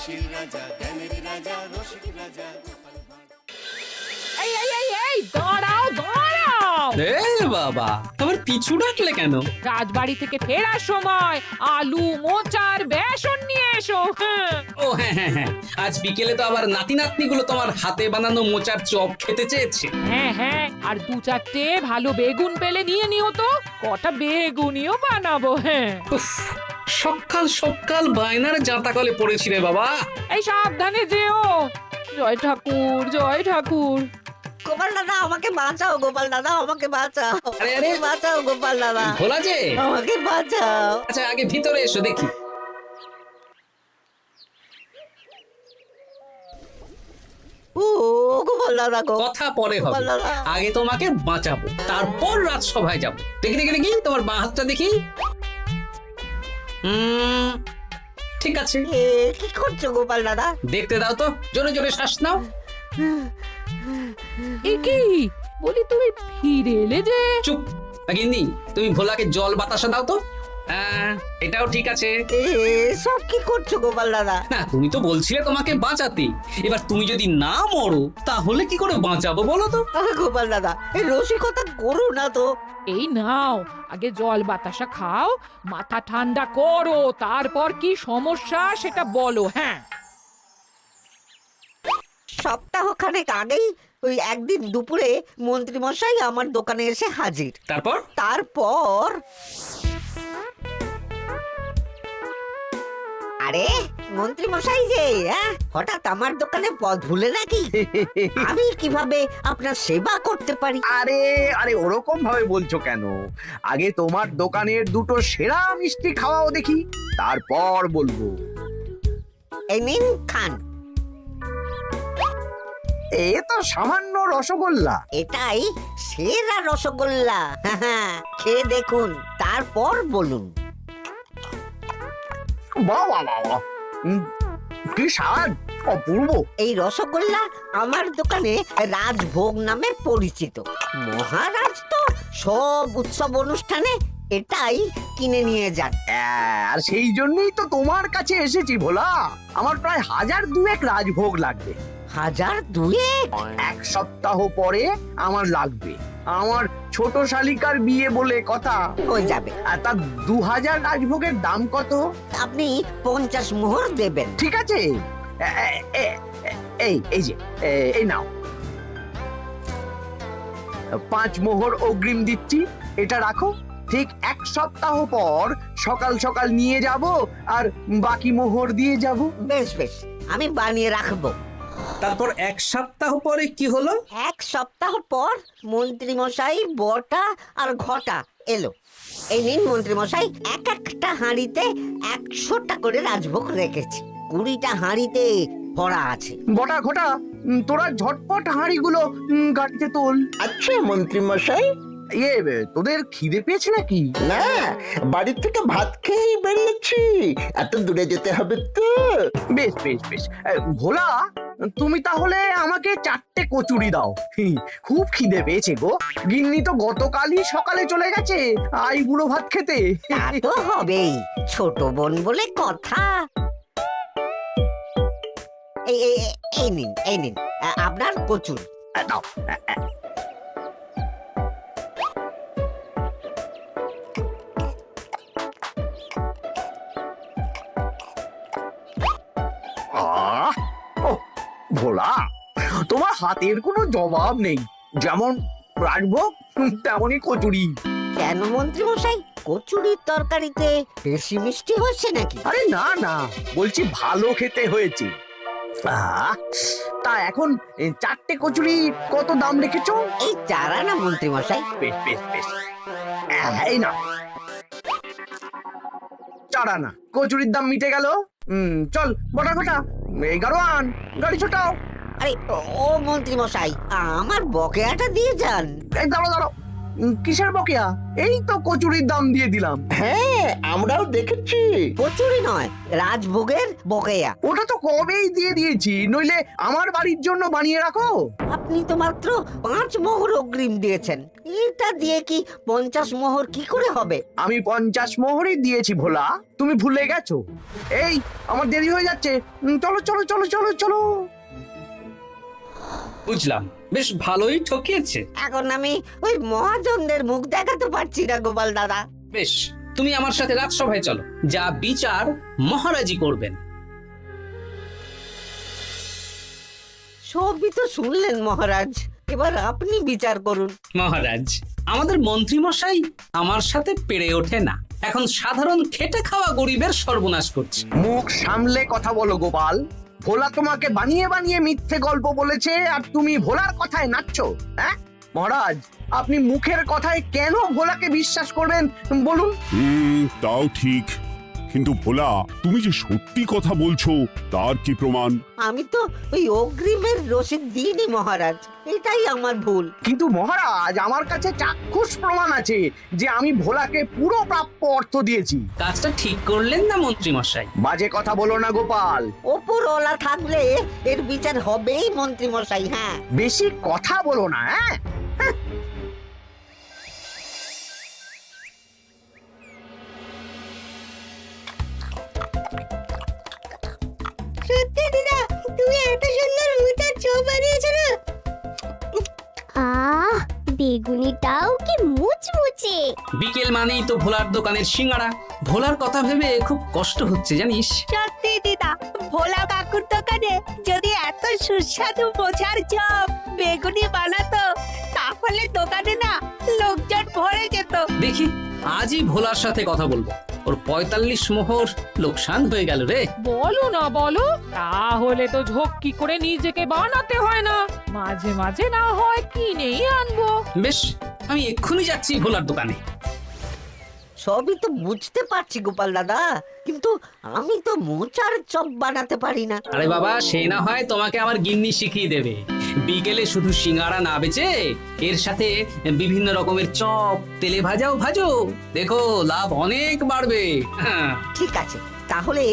হাসির রাজা, জ্ঞানের রাজা, রসিক রাজা। এই এই এই এই দাঁড়াও দাঁড়াও, এ বাবা, আবার পিছু ডাকলে কেন? রাজবাড়ি থেকে ফেরার সময় আলু মোচার বেসন নিয়ে এসো। হ্যাঁ। ও হ্যাঁ হ্যাঁ হ্যাঁ, আজ বিকেলে তো আবার নাতি নাতনিগুলো তোমার হাতে বানানো মোচার চপ খেতে চেয়েছে। হ্যাঁ হ্যাঁ, আর দু চারটে ভালো বেগুন পেলে নিয়ে নিও তো, কটা বেগুনিও বানাবো। হ্যাঁ, উফ, সকাল সকাল বায়নার জাঁতাকলে পড়েছি রে বাবা। এই সাবধানে যেও। জয় ঠাকুর, জয় ঠাকুর। গোপাল দাদা আমাকে বাঁচাও, গোপাল দাদা আমাকে বাঁচাও, আরে, আরে। বাঁচাও গোপাল দাদা, ভোলা যে, আমাকে বাঁচাও। আচ্ছা আগে ভিতরে এসো দেখি। ও গোপাল দাদা গো, কথা পরে হবে, গোপাল দাদা। আগে তোমাকে বাঁচাবো, তারপর রাজসভায় যাবো। দেখি দেখি দেখি তোমার বাঁ হাতটা দেখি। ঠিক আছে, এ কি করছো গোপাল দাদা? দেখতে দাও তো, জোরে জোরে শ্বাস নাও। এ কি বলি, তুমি ফিরে এলে যে? চুপ গিন্নি, তুমি ভোলাকে জল বাতাসা দাও তো। হ্যাঁ, এটাও ঠিক আছে। এ সব কি করছো গোপাল দাদা? না, তুমি তো বলছিলে তোমাকে বাঁচাতে, এবার তুমি যদি না মরো তাহলে কি করে বাঁচাবো বলো তো? গোপাল দাদা এই রসিকতা করো না তো। এই নাও, আগে জল বাতাসা খাও, মাথা ঠান্ডা করো, তারপর কি সমস্যা সেটা বলো। হ্যাঁ, সপ্তাহখানেক আগেই ওই একদিন দুপুরে মন্ত্রী মশাই আমার দোকানে এসে হাজির। তারপর তারপর আরে মন্ত্রী মশাই যে হঠাৎ আমার দোকানে পদ ভুলে নাকি? আমি কিভাবে আপনার সেবা করতে পারি? আরে আরে ওরকম ভাবে বলছো কেন? আগে তোমার দোকানের দুটো সেরা মিষ্টি খাওয়াও দেখি, তারপর বলবো। এই নিন খান। এ তো সামান্য রসগোল্লা। এটাই সেরা রসগোল্লা। খেয়ে দেখুন, তারপর বলুন। বাহ বাহ বাহ বাহ। কি স্বাদ, অপূর্ব। এই রসগোল্লা আমার দোকানে রাজভোগ নামে পরিচিত। মহারাজ তো সব উৎসব অনুষ্ঠানে এটাই কিনে নিয়ে যান। আর সেই জন্যই তো তোমার কাছে এসেছি ভোলা। আমার প্রায় 1002 রাজভোগ লাগবে। 1002? এক সপ্তাহ পরে আমার লাগবে। আমার ছোট শালিকার বিয়ে বলে কথা। হয়ে যাবে। আর তার 2000 রাজভোগের দাম কত? আপনি 50 মোহর দেবেন। ঠিক আছে, এই যে এই নাও, 5 মোহর অগ্রিম দিচ্ছি। এটা রাখো, ঠিক এক সপ্তাহ পর সকাল সকাল নিয়ে যাব আর বাকি মোহর দিয়ে যাব। বেশ বেশ, আমি বানিয়ে রাখবো। তারপর এক সপ্তাহ পরে কি হলো? এক সপ্তাহ পর মন্ত্রী মশাই বটা আর ঘটা এলো। এই নিন মন্ত্রী মশাই, এক একটা হাঁড়িতে 100টা করে রাজভোগ রেখেছি। 20টা হাঁড়িতে ভরা আছে। বটা ঘটা, তোরা ঝটপট হাঁড়িগুলো গাড়িতে তোল। আচ্ছা মন্ত্রী মশাই। তোদের খিদে পেয়েছে নাকি? না, বাড়ি থেকে ভাত খেয়েই বেরিয়েছি, এত দূরে যেতে হবে তো। বেশ বেশ বেশ। ভোলা, তুমি তাহলে আমাকে 4টে কচুরি দাও। খুব খিদে পেয়েছে গো। গিন্নি তো গতকালই সকালে চলে গেছে আই বুড়ো ভাত খেতে। তা তো হবেই, ছোট বোন বলে কথা। এই নিন এই নিন আপনার কচুরি। দাও। ভোলা, তোমার হাতের কোনো জবাব নেই। যেমন রাজভোগ তেমনই কচুরি। কেন মন্ত্রী মশাই, কচুরির তরকারিতে বেশি মিষ্টি হচ্ছে নাকি? আরে না না, বলছি ভালো খেতে হয়েছে। তা এখন 4টে কচুরি কত দাম রেখেছো? এই 4 আনা মন্ত্রী মশাই। বেশ বেশ বেশ, এই না 4 আনা। কচুরির দাম মিটে গেল। চল বটা ঘটা, 11 আন, গাড়ি ছোটাও। আরে ও মন্ত্রী মশাই, আমার বকেয়াটা দিয়ে যান। এই দাঁড়াও দাঁড়াও, কিসের বকেয়া? এই তো কচুরির দাম দিয়ে দিলাম। হ্যাঁ আমরাও দেখেছি। কচুরি নয়, রাজভোগের বকেয়া। ওটা তো কবেই দিয়ে দিয়েছি, নইলে আমার বাড়ির জন্য বানিয়ে রাখো। আপনি তো মাত্র 5 মোহর অগ্রিম দিয়েছেন, এটা দিয়ে কি 50 মোহর কি করে হবে? আমি 50 মোহরই দিয়েছি ভোলা, তুমি ভুলে গেছো। এই আমার দেরি হয়ে যাচ্ছে, চলো চলো চলো চলো চলো। বুঝলাম, বেশ ভালোই ঠকিয়েছে। এখন আমি ওই মহাজনদের মুখ দেখাতে পারছি না গোপাল দাদা। বেশ, তুমি আমার সাথে রাজসভায় চলো, যা বিচার মহারাজই করবেন। সবই তো শুনলেন মহারাজ, এবার আপনি বিচার করুন। মহারাজ, আমাদের মন্ত্রী মশাই আমার সাথে পেরে ওঠে না, এখন সাধারণ খেটে খাওয়া গরিবের সর্বনাশ করছে। মুখ সামলে কথা বলো গোপাল। ভোলা তোমাকে বানিয়ে বানিয়ে মিথ্যে গল্প বলেছে, আর তুমি ভোলার কথায় নাচছো। হ্যাঁ মহারাজ, আপনি মুখের কথায় কেন ভোলাকে বিশ্বাস করবেন বলুন? তাও ঠিক, কিন্তু ভোলা তুমি যে সত্যি কথা বলছো তার কি প্রমাণ? আমি তো ওই অগ্রিমের রসিদ দিইনি মহারাজ, এটাই আমার ভুল। কিন্তু মহারাজ, আমার কাছে চাক্ষুষ প্রমাণ আছে যে আমি ভোলাকে পুরো প্রাপ্য অর্থ দিয়েছি। কাজটা ঠিক করলেন না মন্ত্রী মশাই? বাজে কথা বলো না গোপাল। ওপরওয়ালা থাকলে এর বিচার হবেই মন্ত্রী মশাই। হ্যাঁ, বেশি কথা বলো না। হ্যাঁ সত্যি দিদা, তুমি এত সুন্দর মোচার চপ বানিয়েছো না? আহ, বেগুনিটাও কি মুচমুচে। বিকেল মানেই তো ভোলার দোকানের সিঙ্গাড়া। ভোলার কথা ভেবে খুব কষ্ট হচ্ছে জানিস। সত্যি দিদা, ভোলা কাকুর দোকানে যদি এত সুস্বাদু মোচার চপ বেগুনি বানাতো, তাহলে দোকানে না লোকজন ভরে যেত। দেখি আজই ভোলার সাথে কথা বলবো। ওর 45 মোহর লোকসান হয়ে গেল রে। বলো না বলো, তাহলে তো ঝক্কি করে নিজেকে বানাতে হয় না, মাঝে মাঝে না হয় কিনেই আনবো। বেশ, আমি এক্ষুনি যাচ্ছি ভোলার দোকানে। সবই তো বুঝতে পারছি গোপাল দাদা, কিন্তু আমি তো মোচার চপ বানাতে পারি না। আরে বাবা, সে না হয় তোমাকে আমার গিন্নি শিখিয়ে দেবে। বিকেলে শুধু সিঙ্গাড়া না বেচে এর সাথে বিভিন্ন রকমের চপ, তেলে ভাজাও ভাজো, দেখো লাভ অনেক বাড়বে। হ্যাঁ, ঠিক আছে, তাহলে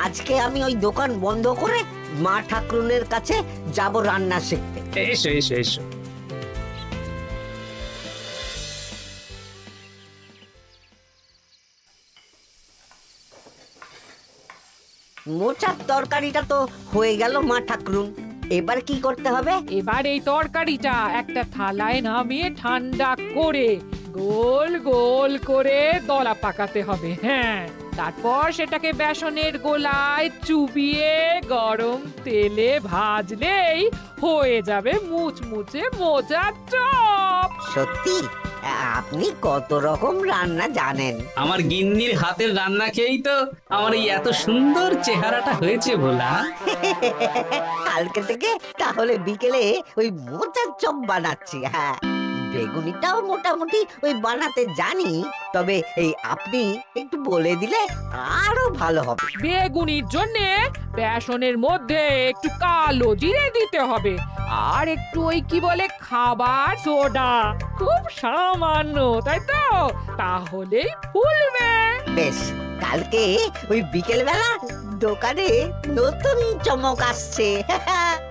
আজকে আমি ওই দোকান বন্ধ করে মা ঠাকুরনের কাছে যাব রান্না শিখতে। এসো এসো এসো। মোচার তরকারিটা তো হয়ে গেল মা ঠাকুরুন, এবার কি করতে হবে? এবার এই তরকারিটা একটা থালায় নামিয়ে ঠান্ডা করে গোল গোল করে দলা পাকাতে হবে। হ্যাঁ, তারপর সেটাকে বেসনের গোলায় চুবিয়ে গরম তেলে ভাজলেই হয়ে যাবে মুচমুচে মোচার চপ। সত্যি আপনি কত রকম রান্না জানেন। আমার গিন্নির হাতের রান্না খেয়েই তো আমার এই এত সুন্দর চেহারাটা হয়েছে ভোলা। কালকে থেকে তাহলে বিকেলে ওই মোচার চপ বানাচ্ছি। হ্যাঁ, বেগুনিটাও মোটামুটি ওই বানাতে জানি, তবে এই আপনি একটু বলে দিলে আরো ভালো হবে। বেগুনির জন্য বেসনের মধ্যে একটু কালো জিরে দিতে হবে, আর একটু ওই কি বলে খাবার সোডা, খুব সামান্য, তাই তো? তাহলেই ফুলবে। বেশ, কালকে ওই বিকেল বেলা দোকানে নতুন চমক আসছে।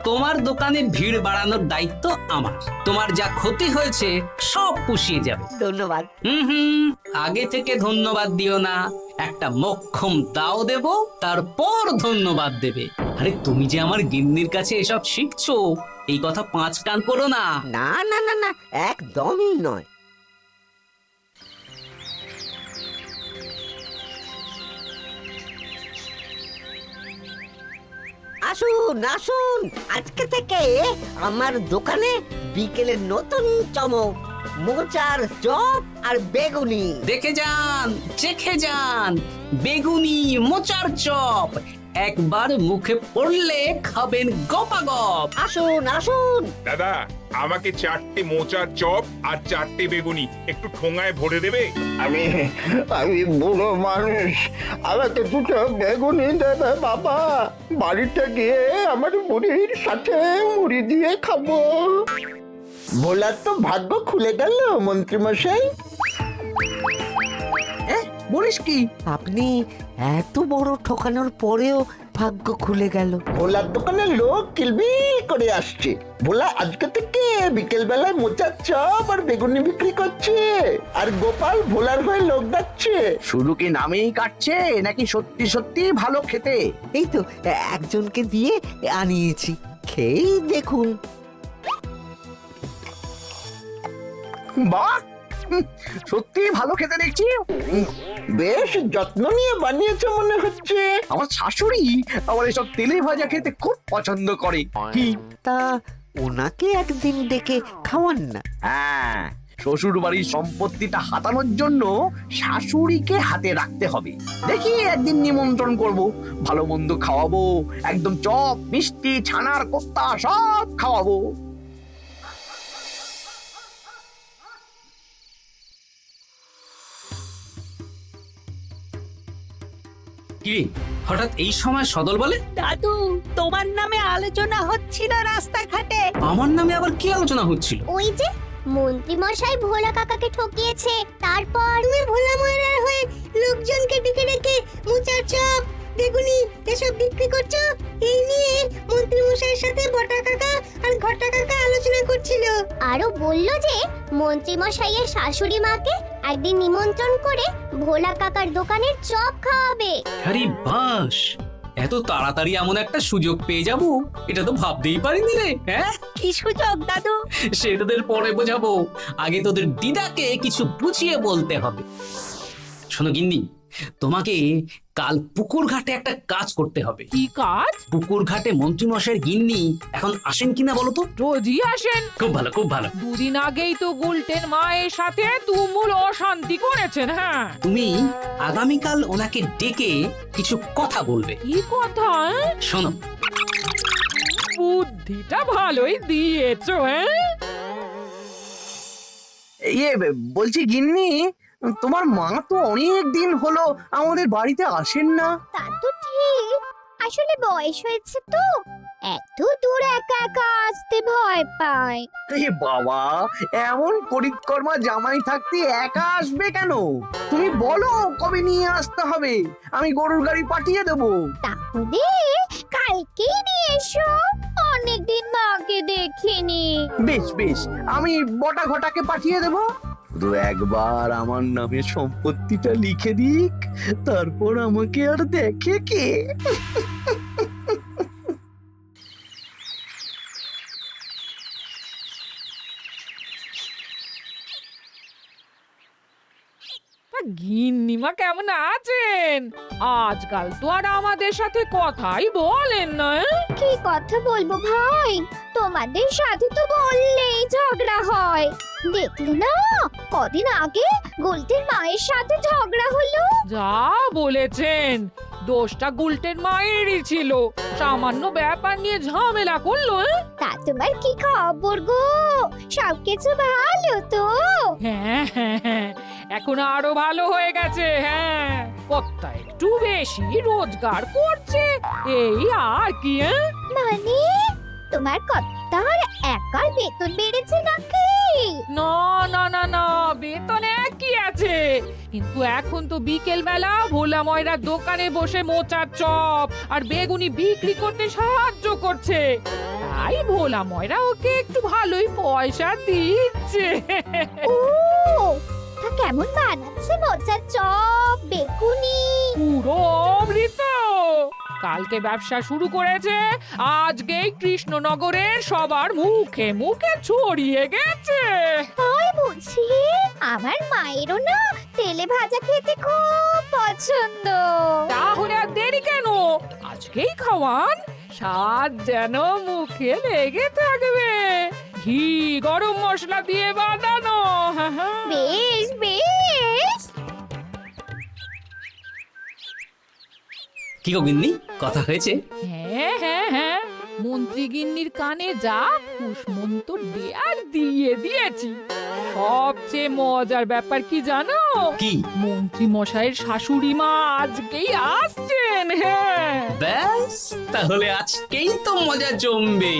তোমার দোকানে ভিড় বাড়ানোর দায়িত্ব আমার। তোমার যা ক্ষতি হয়েছে সব পুষিয়ে যাবে। ধন্যবাদ। হুম, আগে থেকে ধন্যবাদ দিও না, একটা মোক্ষম দাও দেব, তারপর ধন্যবাদ দেবে। আরে তুমি যে আমার গিন্নির কাছে এসব শিখছো, এই কথা 5 কান করো না। না না না না, একদমই নয়। আসুন আসুন, আজকে থেকে আমার দোকানে বিকেলের নতুন চমক, মোচার চপ আর বেগুনি। দেখে যান, চেখে যান, বেগুনি মোচার চপ একবার মুখে পড়লে খাবেন গপাগপ। আসুন আসুন। দাদা, আমাকে 4টে মোচার চপ আর 4টে বেগুনি একটু ঠোঙায় ভরে দেবে? আমি আমি বুড়ো মানুষ, আমাকে 2টো বেগুনি দেবে বাবা। বাড়িতে গিয়ে আমার মুড়ির সাথে মুড়ি দিয়ে খাবো। ভোলার তো ভাগ্য খুলে গেল মন্ত্রী মশাই। বলিস কি? আপনি এত বড় ঠকানোর পরেও ভাগ্য খুলে গেল। ভোলার দোকানে লোক কিলবিল করে আসছে। ভোলা আজকে থেকে বিকেল বেলায় মোচার চপ আর বেগুনি বিক্রি করছে, আর গোপাল ভোলার হয়ে লোক ডাকছে। শুধু কি নামেই কাটছে নাকি সত্যি সত্যি ভালো খেতে? এই তো একজনকে দিয়ে আনিয়েছি, খেয়েই দেখুন। বাহ, সত্যি ভালো খেতে দেখছি। বেশ যত্ন নিয়ে বানিয়েছে মনে হচ্ছে। আমার শাশুড়ি আমার এসব তেলে ভাজা খেতে খুব পছন্দ করে। কি? তা ওনাকে একদিন ডেকে খাওয়ান না। হ্যাঁ, শ্বশুর বাড়ির সম্পত্তিটা হাতানোর জন্য শাশুড়িকে হাতে রাখতে হবে। দেখি একদিন নিমন্ত্রণ করব, ভালো মন্দ খাওয়াবো, একদম চপ মিষ্টি ছানার কোপ্তা সব খাওয়াবো। কি হঠাৎ এই সময় সদল বলে? দাদু, তোমার নামে আলোচনা হচ্ছিল রাস্তাঘাটে। আমার নামে আবার কি আলোচনা হচ্ছিল? ওই যে মন্ত্রী মশাই ভোলা কাকাকে ঠকিয়েছে, তারপর তুমি ভোলা ময়রার হয়ে লোকজনকে ডেকে ডেকে মোচার চপ বেগুনি এসব বিক্রি করছো, এই নিয়ে মন্ত্রী মশাইয়ের সাথে বটা কাকা আর ঘটা কাকা আলোচনা করছিল। আরো বললো যে মন্ত্রী মশাইয়ের শাশুড়ি মাকে একদিন নিমন্ত্রণ করে ভোলা কাকার দোকানের চপ খাওয়াবে। আরে বাস, এত তাড়াতাড়ি এমন একটা সুযোগ পেয়ে যাব এটা তো ভাবতেই পারিনি রে। হ্যাঁ, কি সুযোগ দাদু? সে তোদের পরে বোঝাবো, আগে তোদের দিদাকে কিছু বুঝিয়ে বলতে হবে। শোনো গিন্নি, তোমাকে কাল পুকুর ঘাটে একটা কাজ করতে হবে। কি কাজ? পুকুর ঘাটে মন্ত্রী মশাইয়ের গিন্নি এখন আসেন কিনা বলো তো? রোজই আসেন। খুব ভালো, খুব ভালো। দুদিন আগেই তো গুলটেন মায়ের সাথে তুমুল অশান্তি করেছেন। হ্যাঁ, তুমি আগামীকাল ওনাকে ডেকে কিছু কথা বলবে। কি কথা? শোনো, বুদ্ধিটা ভালোই দিয়েছো। হ্যাঁ, বলছি গিন্নি, তোমার মা তো অনেক দিন হলো আমাদের বাড়িতে আসেন না। তা তো ঠিক, আসলে বয়স হয়েছে তো, এত দূর একা একা আসতে ভয় পায়। এ বাবা, এমন করিতকর্মা জামাই থাকতে একা আসবে কেন? তুমি বলো কবে নিয়ে আসতে হবে, আমি গরুর গাড়ি পাঠিয়ে দেবো। তাহলে কালকেই নিয়ে এসো, অনেকদিন মাকে দেখিনি। বেশ বেশ, আমি বটা ঘটাকে পাঠিয়ে দেবো। শুধু একবার আমার নামে সম্পত্তিটা লিখে দিক, তারপর আমাকে আর দেখে কে। গিন্নিমা কেমন আছেন? আজকাল তো আর আমাদের সাথে কথাই বলেন না। কি কথা বলবো ভাই, তোমাদের সাথে তো বললেই ঝগড়া হয়। দেখলে না, কদিন আগে গুলটের মায়ের সাথে ঝগড়া হলো। যা বলেছেন, দোষটা গুলটেন মায়েরই ছিল, সামান্য ব্যাপার নিয়ে ঝামেলা করলো। তা তোমার কি খবর গো, সবকিছু ভালো তো? হ্যাঁ হ্যাঁ হ্যাঁ, এখন আরো ভালো হয়ে গেছে। হ্যাঁ, কর্তা একটু বেশি রোজগার করছে, এই আর কি। মানে তোমার কর্তার একার বেতন বেড়েছে নাকি? না না না না, বেতন একই আছে, কিন্তু এখন তো বিকেল বেলা ভোলা ময়রার দোকানে বসে মোচার চপ আর বেগুনি বিক্রি করতে সাহায্য করছে, তাই ভোলা ময়রা ওকে একটু ভালোই পয়সা দিচ্ছে। ও, তা কেমন বানাচ্ছে মোচার চপ বেগুনি? পুরো অমৃত। কালকে ব্যবসা শুরু করেছে, আজকেই কৃষ্ণনগরের সবার মুখে মুখে ছড়িয়ে গেছে। তাই বুঝি? আমার মায়েরও না তেলে ভাজা খেতে খুব পছন্দ। তাহলে আর দেরি কেন, আজকেই খাওয়ান, স্বাদ যেন মুখে লেগে থাকবে। ঘি গরম মশলা দিয়ে বানানো। বেশ বেশ। কি গো গিন্নি, কথা হয়েছে? হ্যাঁ হ্যাঁ হ্যাঁ, মন্ত্রী গিন্নির কানে যা কুসমন্ত দেয়ার দিয়ে দিয়েছি। সবচেয়ে মজার ব্যাপার কি জানো? কি? মন্ত্রী মশাইয়ের শাশুড়ি মা আজকেই আসছেন। হ্যাঁ, ব্যাস তাহলে আজকেই তো মজা জমবে।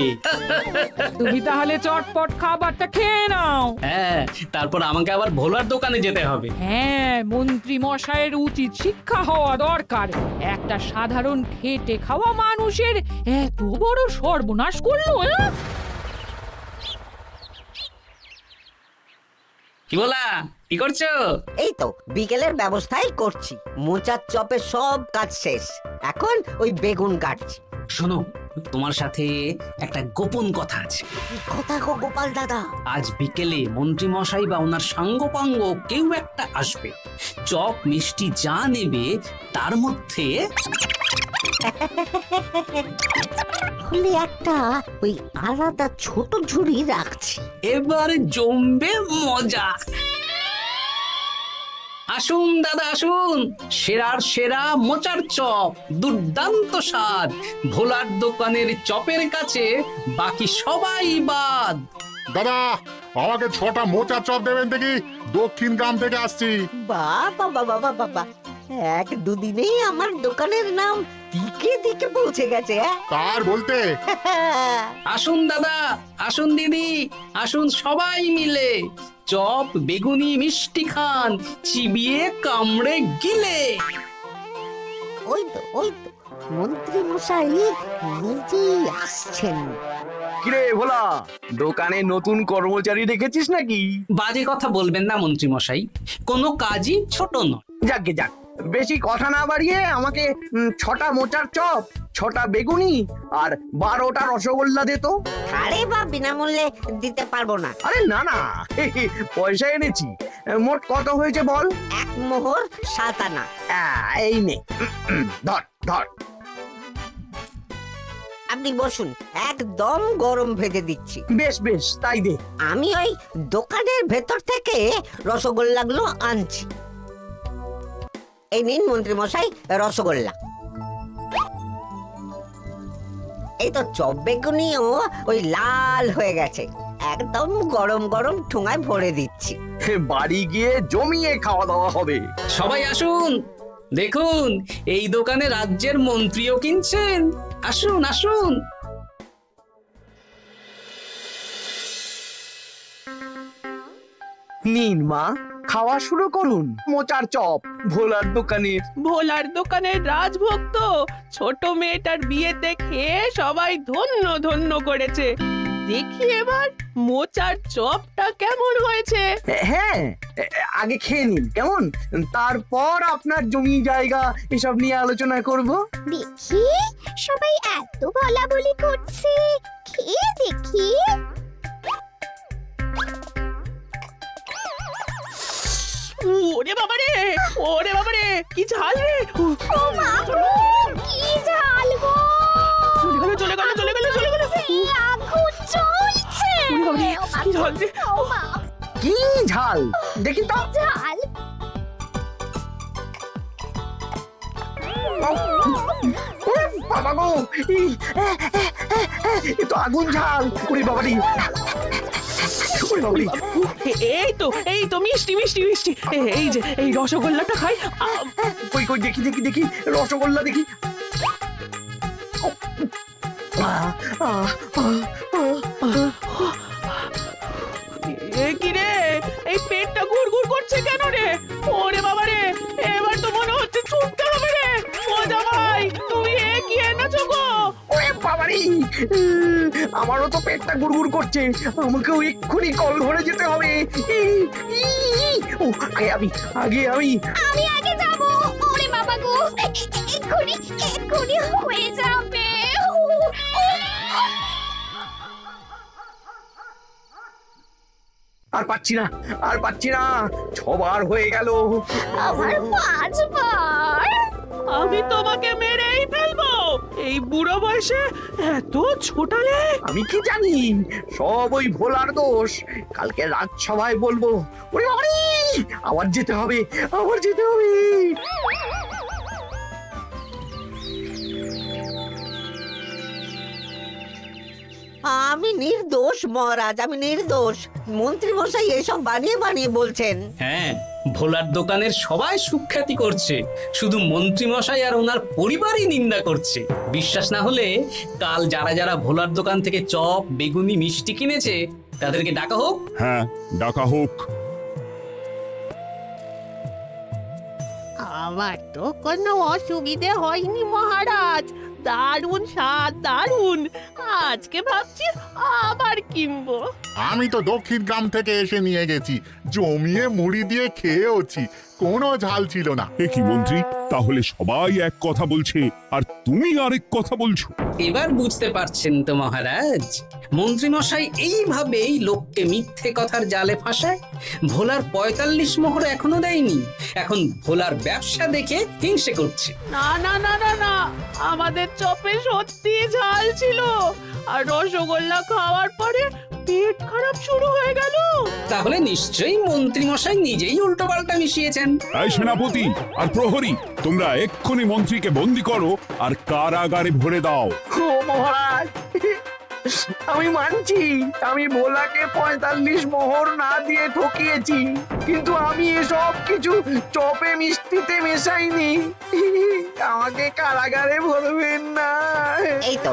তুমি তাহলে চটপট খাবারটা খেয়ে নাও। হ্যাঁ, তারপর আমাকে আবার ভোলার দোকানে যেতে হবে। হ্যাঁ, মন্ত্রী মশাইয়ের উচিত শিক্ষা হওয়া দরকার। একটা সাধারণ খেটে খাওয়া মানুষের এত বড় সর্বনাশ করলো। কি বলা, কি করছো? এই তো বিকেলের ব্যবস্থাই করছি। মোচার চপের সব কাজ শেষ, এখন ওই বেগুন কাটছি। শোনো, তোমার সাথে একটা গোপন কথা আছে। কি কথা গো গোপাল দাদা? আজ বিকেলে মন্ত্রী মশাই বা ওনার সাঙ্গপাঙ্গ কেউ একটা আসবে। চপ মিষ্টি যা নেবে তার মধ্যে হলে একটা ওই আলাদা ছোট ঝুড়ি রাখছি। এবারে জমবে মজা। আসুন দাদা আসুন, সেরার সেরা মোচার চপ, দুর্দান্ত স্বাদ। ভোলার দোকানের চপের কাছে বাকি সবাই বাদ। দাদা, আমাকে 6টা মোচা চপ দেবেন দেখি, দক্ষিণ গ্রাম থেকে আসছি। বাবা বাবা বাবা বাবা, এক দুদিনেই আমার দোকানের নাম দিকে দিকে পৌঁছে গেছে। তার বলতে আসুন দাদা, আসুন দিদি, আসুন সবাই মিলে চপ বেগুনি মিষ্টি খান, চিবিয়ে কামড়ে গিলে। ওই তো মন্ত্রী মশাই নিজেই আসছেন। কিরে ভোলা, দোকানে নতুন কর্মচারী রেখেছিস নাকি? বাজে কথা বলবেন না মন্ত্রী মশাই, কোনো কাজই ছোট নয়। যাকে যাক, বেশি কথা না বাড়িয়ে আমাকে 6টা মোচার চপ, 6টা বেগুনি আর 12টা রসগোল্লা দে তো। আরে বা বিনামূল্যে দিতে পারবো না। আরে না না, পয়সা এনেছি। মোট কত হয়েছে বল? 1 মোহর 7 আনা। এই নে, ধর ধর। আপনি বসুন, একদম গরম ভেজে দিচ্ছি। বেশ বেশ, তাই দে। আমি ওই দোকানের ভেতর থেকে রসগোল্লাগুলো আনছি। এই নিন মন্ত্রী মশাই রসগোল্লা। এই তো চপ বেগুনিও ওই লাল হয়ে গেছে, একদম গরম গরম ঠোঙায় ভরে দিচ্ছি। বাড়ি গিয়ে জমিয়ে খাওয়া দাওয়া হবে। সবাই আসুন, দেখুন এই দোকানে রাজ্যের মন্ত্রীও কিনছেন। আসুন আসুন। নিন মা, খাওয়া শুরু করুন। মোচার চপ ভোলার দোকানের। ভোলার দোকানের রাজভক্ত ছোট মেয়েটার বিয়েতে খেয়ে সবাই ধন্য ধন্য করেছে। দেখি এবার মোচার চপটা কেমন হয়েছে। হ্যাঁ, আগে খেয়ে নিন কেমন, তারপর আপনার জমি জায়গা এসব নিয়ে আলোচনা করব। দেখি সবাই এত বলাবলি করছে, খেয়ে দেখি। ওরে বাবারে, ওরে বাবারে, কি ঝাল রে! ও মা গো, কি ঝাল গো! চলে গেল চলে গেল চলে গেল চলে গেল! সেই আগুন জ্বলছে। ওরে বাবারে, কি ঝাল রে! ও মা, কি ঝাল দেখি তো। ঝাল! ওরে বাবা গো, এ তো আগুন ঝাল। ওরে বাবারি, ওরে বাবারি। এই তো মিষ্টি মিষ্টি মিষ্টি। এই যে এই রসগোল্লাটা খাই। কই কই দেখি দেখি দেখি, রসগোল্লা দেখি। কি রে, এই পেটটা গুড়গুড় করছে কেন রে? ওরে বাবা রে, এবার তো মনে হচ্ছে ছুটতে হবে রে। ও জামাই, তুমি এ কি এনেছো গো? ওরে বাবারি, আমারও তো পেটটা গুড়গুড় করছে। আমাকেও এক্ষুনি কল ধরে যেতে হবে। ও, আগে আমি আমি আগে যাব। ওরে বাবা গো, এক্ষুনি হয়ে যাবে। আর পাচ্ছি না, আর পাচ্ছি না। 6 বার হয়ে গেল। আমার 5 বার। আমি তোমাকে মেরেই ফেলবো। এই বুড়ো বয়সে এত ছোটালে। আমি কি জানি, সব ওই ভোলার দোষ। কালকে রাজসভায় বলবো। ওরে বাবারি, আবার যেতে হবে, আবার যেতে হবে। আমি নির্দোষ মহারাজ, আমি নির্দোষ। মন্ত্রী মশাই এসব বানিয়ে বানিয়ে বলছেন। হ্যাঁ, ভোলার দোকানের সবাই সুখ্যাতি করছে, শুধু মন্ত্রী মশাই আর ওনার পরিবারই নিন্দা করছে। বিশ্বাস না হলে কাল যারা যারা ভোলার দোকান থেকে চপ, বেগুনি, মিষ্টি কিনেছে তাদেরকে ডাকা হোক। হ্যাঁ, ডাকা হোক। আমার তো কোনো অসুবিধে হয়নি মহারাজ, দারুণ স্বাদ, দারুণ। আজকে ভাবছি আবার কিনবো। আমি তো দক্ষিণ গ্রাম থেকে এসে নিয়ে গেছি, জমিয়ে মুড়ি দিয়ে খেয়েওছি, কোনো ঝাল ছিল না। এ কি মন্ত্রী, তাহলে সবাই এক কথা বলছে আর তুমি আরেক কথা বলছো? এবার বুঝতে পারছেন তো মহারাজ, মন্ত্রী মশাই এইভাবেই লোককে মিথ্যে কথার জালে ফাঁসায়। ভোলার ৪৫ মোহর এখনো দেয়নি, এখন ভোলার ব্যবসা দেখে হিংসে করছে। না না না না না, আমাদের চপে সত্যি ঝাল ছিল, আর রসগোল্লা খাওয়ার পরে পেট খারাপ শুরু হয়ে গেল। তাহলে নিশ্চয়ই মন্ত্রী মশাই নিজেই উল্টোপাল্টা মিশিয়েছেন। এই সেনাপতি আর প্রহরী, তোমরা এক্ষুনি মন্ত্রীকে বন্দি করো আর কারাগারে ভরে দাও। ও মহারাজ, আমি মানছি আমি ভোলাকে ৪৫ মোহর না দিয়ে ঠকিয়েছি, কিন্তু আমি এসব কিছু চপে মিষ্টিতে মেশাইনি। আমাকে কারাগারে ভরবেন না। এই তো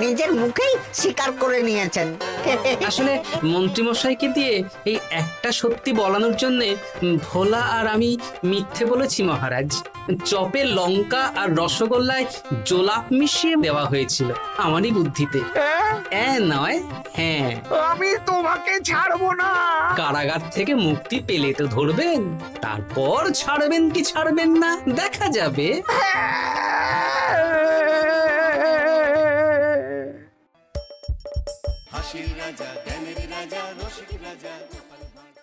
নিজের মুখেই স্বীকার করে নিয়েছেন। আসলে মন্ত্রী মশাইকে দিয়ে এই একটা সত্যি বলানোর জন্য ভোলা আর আমি মিথ্যে বলেছি মহারাজ। চপে লঙ্কা আর রসগোল্লায় জোলাপ মিশিয়ে দেওয়া হয়েছিল আমারই বুদ্ধিতে। নয়, হ্যাঁ। আমি তোমাকে ছাড়বো না। কারাগার থেকে মুক্তি পেলে তো ধরবেন, তারপর ছাড়বেন কি ছাড়বেন না দেখা যাবে। হাসির রাজা জ্ঞানের রাজা রসিক রাজা